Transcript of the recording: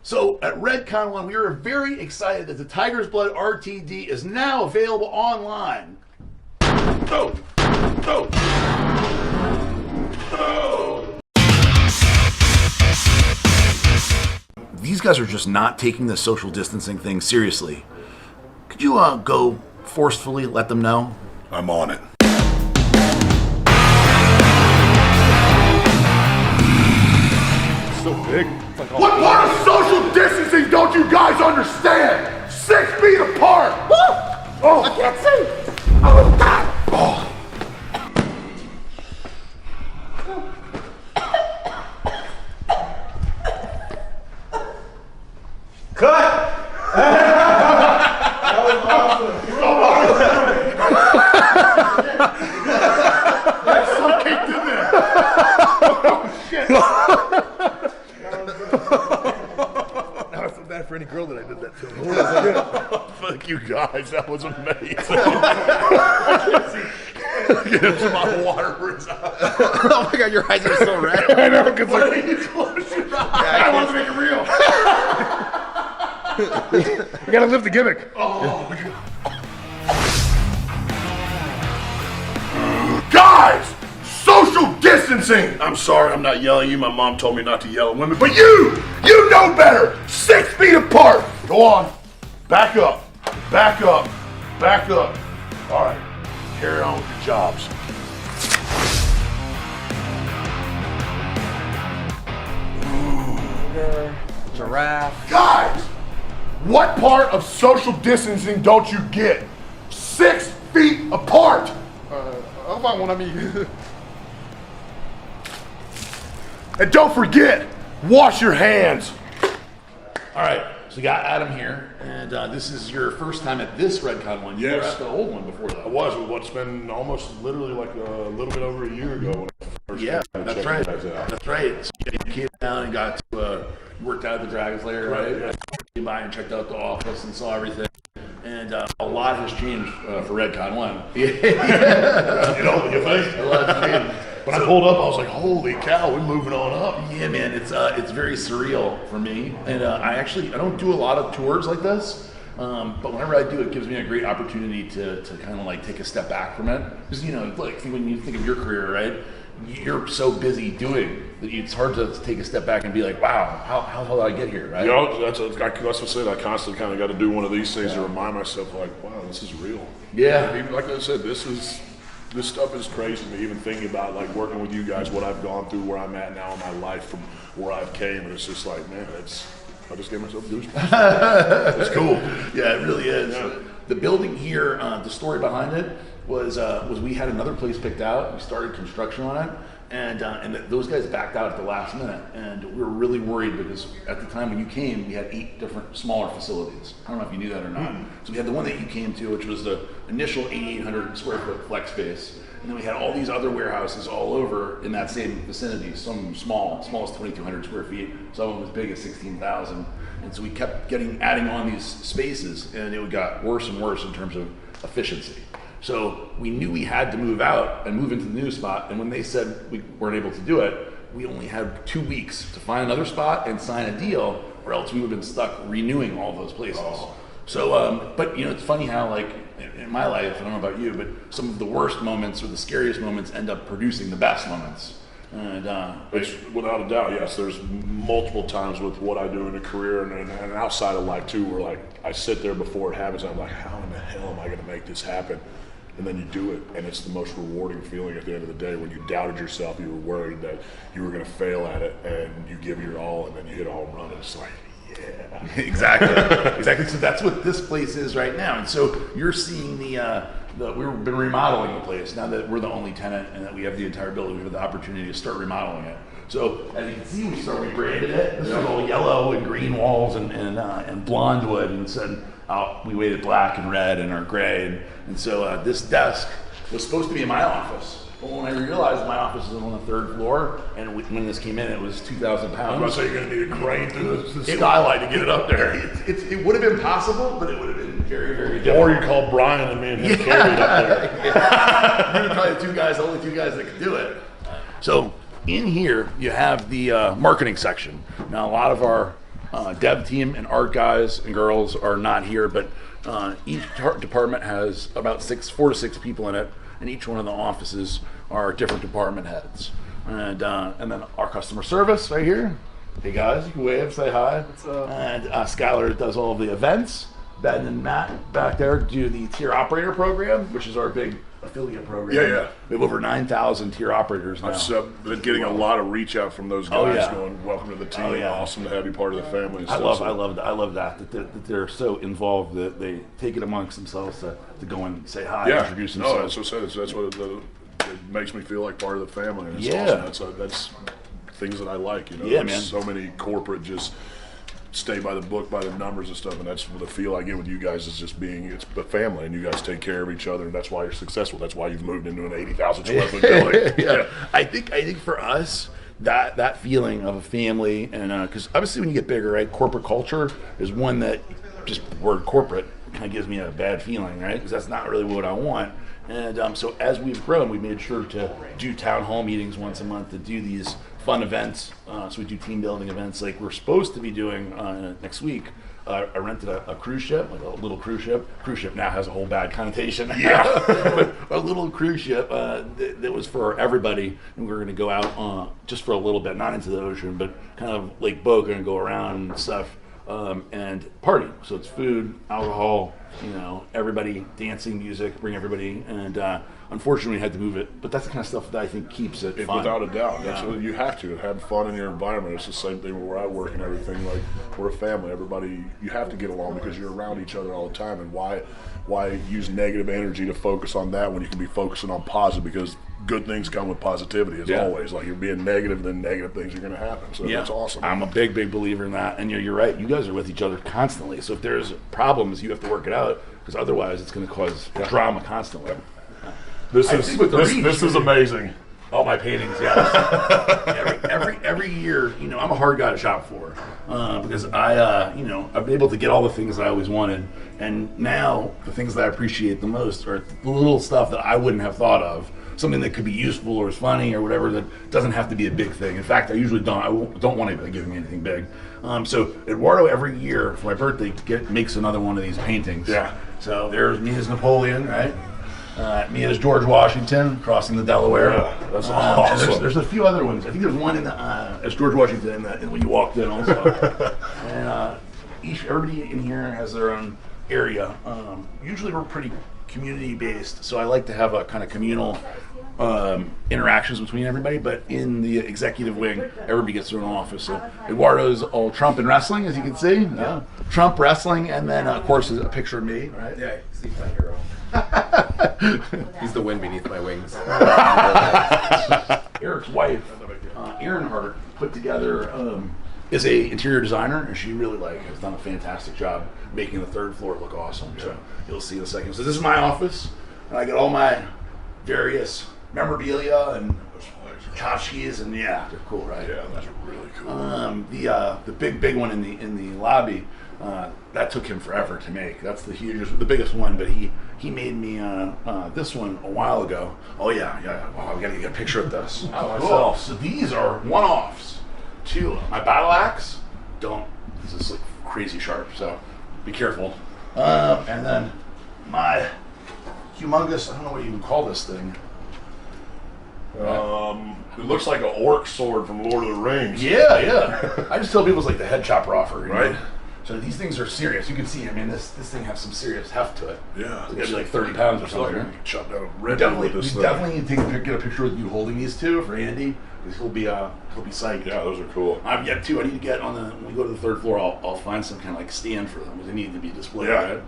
So at Redcon1, we are very excited that the Tiger's Blood RTD is now available online. Oh! Oh! Oh! These guys are just not taking the social distancing thing seriously. Could you go forcefully let them know? I'm on it. So big. Like what part of social distancing don't you guys understand? 6 feet apart! Woo! Oh, I can't see! Oh, God! Oh. Cut! That was awesome. That's so kicked in there. Oh, shit. Now I feel bad for any girl that I did that to. Fuck you guys, that was amazing. Get him some hot water for his eyes. Oh my God, your eyes are so red. I know, because like, you close your eyes. I want to make it real. You gotta live the gimmick. Oh, my God. Guys! Social distancing! I'm sorry, I'm not yelling at you. My mom told me not to yell at women, but you know better! 6 feet apart! Go on. Back up. Back up. Back up. All right. Carry on with your jobs. Giraffe. Guys! What part of social distancing don't you get? 6 feet apart! How about one of me? And don't forget, wash your hands. All right, so we got Adam here, and this is your first time at this Redcon1. You were Yes. at the old one before that. I was with what's been almost literally like a little bit over a year ago. When I first Yeah, started that's checking right. you guys out. That's right. So you came down and got to worked out at the Dragon's Lair, right? Yeah. Came by and checked out the office and saw everything. And a lot has changed for Redcon1. You know, you think? A lot has changed. When I pulled up, I was like, holy cow, we're moving on up. Yeah, man, it's very surreal for me, and I don't do a lot of tours like this, but whenever I do, it gives me a great opportunity to kind of like take a step back from it, because like when you think of your career, right, you're so busy doing that it's hard to take a step back and be like, wow, how did I get here, right? You know, that's what I said. I constantly kind of got to do one of these things to remind myself, like, wow, this is real. Yeah. Even, like I said, this stuff is crazy to me. Even thinking about like working with you guys, what I've gone through, where I'm at now in my life, from where I've came, and it's just like, man, I just gave myself goosebumps. It's cool. Yeah, it really is. Yeah. The building here, the story behind it was we had another place picked out. We started construction on it, and those guys backed out at the last minute, and we were really worried because at the time when you came, we had 8 different smaller facilities. I don't know if you knew that or not. So we had the one that you came to, which was the initial 8,800 square foot flex space, and then we had all these other warehouses all over in that same vicinity. Some small as 2,200 square feet, some of them as big as 16,000. And so we kept adding on these spaces, and it got worse and worse in terms of efficiency. So we knew we had to move out and move into the new spot, and when they said we weren't able to do it, we only had 2 weeks to find another spot and sign a deal, or else we would have been stuck renewing all those places. So, but it's funny how, like, in my life, I don't know about you, but some of the worst moments or the scariest moments end up producing the best moments. And It's without a doubt, yes. There's multiple times with what I do in a career and outside of life too, where like I sit there before it happens, I'm like, how in the hell am I going to make this happen? And then you do it, and it's the most rewarding feeling at the end of the day when you doubted yourself, you were worried that you were going to fail at it, and you give your all, and then you hit a home run, and it's like, yeah. Exactly. So that's what this place is right now. And so you're seeing we've been remodeling the place now that we're the only tenant and that we have the entire building. We have the opportunity to start remodeling it. So as you can see, we rebranded it. This is all yellow and green walls and blonde wood, and said we waited black and red and our gray. And so this desk was supposed to be in my office. But when I realized my office is on the 3rd floor, and when this came in, it was 2,000 pounds. I'm about to say you're going to need a crane through the skylight to get it up there. It would have been possible, but it would have been very, very difficult. Or you call Brian and me and him carry it up there. Yeah. We're probably the only two guys that could do it. So in here, you have the marketing section. Now, a lot of our dev team and art guys and girls are not here, but each department has about 4 to 6 people in it, and each one of the offices are different department heads. And then our customer service right here. Hey guys, you can wave, say hi. What's up? And Skylar does all of the events. Ben and Matt back there do the tier operator program, which is our big affiliate program. Yeah. We have over 9,000 tier operators now. I've been getting a lot of reach out from those guys yeah. going, welcome to the team. Oh, yeah. Awesome to have you part of the family. And I stuff. love that they're so involved that they take it amongst themselves to go and say hi, Yeah. introduce No, themselves. that's what I said. That's what it makes me feel like part of the family. And it's Yeah. awesome. That's things that I like. You know, Yeah, there's man. so many corporate just stay by the book, by the numbers and stuff, and that's the feel I get with you guys is just it's the family, and you guys take care of each other, and that's why you're successful. That's why you've moved into an 80,000 square foot building. Yeah. I think for us that feeling of a family, and because obviously when you get bigger, right, corporate culture is one that just the word corporate kind of gives me a bad feeling, right? Because that's not really what I want. And so as we've grown, we made sure to do town hall meetings once a month, to do these fun events. So we do team building events like we're supposed to be doing next week. I rented a cruise ship, like a little cruise ship. Cruise ship now has a whole bad connotation. Yeah. But a little cruise ship that was for everybody, and we were going to go out just for a little bit, not into the ocean, but kind of Lake Boca and go around and stuff. And party. So it's food, alcohol, everybody, dancing, music, bring everybody. And unfortunately, we had to move it. But that's the kind of stuff that I think keeps it fun. Without a doubt. That's what you have to have fun in your environment. It's the same thing where I work and everything. Like, we're a family. Everybody, you have to get along because you're around each other all the time. And why use negative energy to focus on that when you can be focusing on positive? Because good things come with positivity, as always. Like, you're being negative, then negative things are going to happen. So that's awesome. I'm a big believer in that. And you're right. You guys are with each other constantly. So if there's problems, you have to work it out, because otherwise it's going to cause drama constantly. This is amazing. All my paintings, yes. every year, I'm a hard guy to shop for, because I've been able to get all the things that I always wanted, and now the things that I appreciate the most are the little stuff that I wouldn't have thought of, something that could be useful or is funny or whatever, that doesn't have to be a big thing. In fact, I usually don't want anybody giving me anything big. So Eduardo every year for my birthday makes another one of these paintings. Yeah. So there's me as Napoleon, right? Me as George Washington crossing the Delaware. Yeah, that's awesome. There's a few other ones. I think there's one as George Washington when you walked in also. And everybody in here has their own area. Usually we're pretty community based, so I like to have a kind of communal interactions between everybody. But in the executive wing, everybody gets their own office. So Eduardo's all Trump and wrestling, as you can see. Yeah. Trump wrestling, and then of course a picture of me, right? Yeah, he's my hero. He's the wind beneath my wings. Eric's wife, Erin Hart, put together is a interior designer, and she really has done a fantastic job making the third floor look awesome. So you'll see in a second. So this is my office, and I got all my various memorabilia and tchotchkes, and they're cool, right? Yeah, those are really cool. The big one in the lobby. That took him forever to make. That's the biggest one, but he made me this one a while ago. Oh yeah. Oh, I gotta get a picture of this. Cool. So these are one-offs. My battle axe. This is like crazy sharp, so be careful. And then my humongous, I don't know what you even call this thing. It looks like an orc sword from Lord of the Rings. Yeah. I just tell people it's like the head chopper offer, right? So these things are serious. You can see, this thing has some serious heft to it. Yeah. It's gotta be like 30 pounds or something. Like chop down a We red definitely with this thing. need to get a picture with you holding these two for Andy, because he'll be psyched. Yeah, those are cool. I've yet to. I need to get when we go to the third floor. I'll find some kind of like stand for them, because they need to be displayed. Yeah. Right?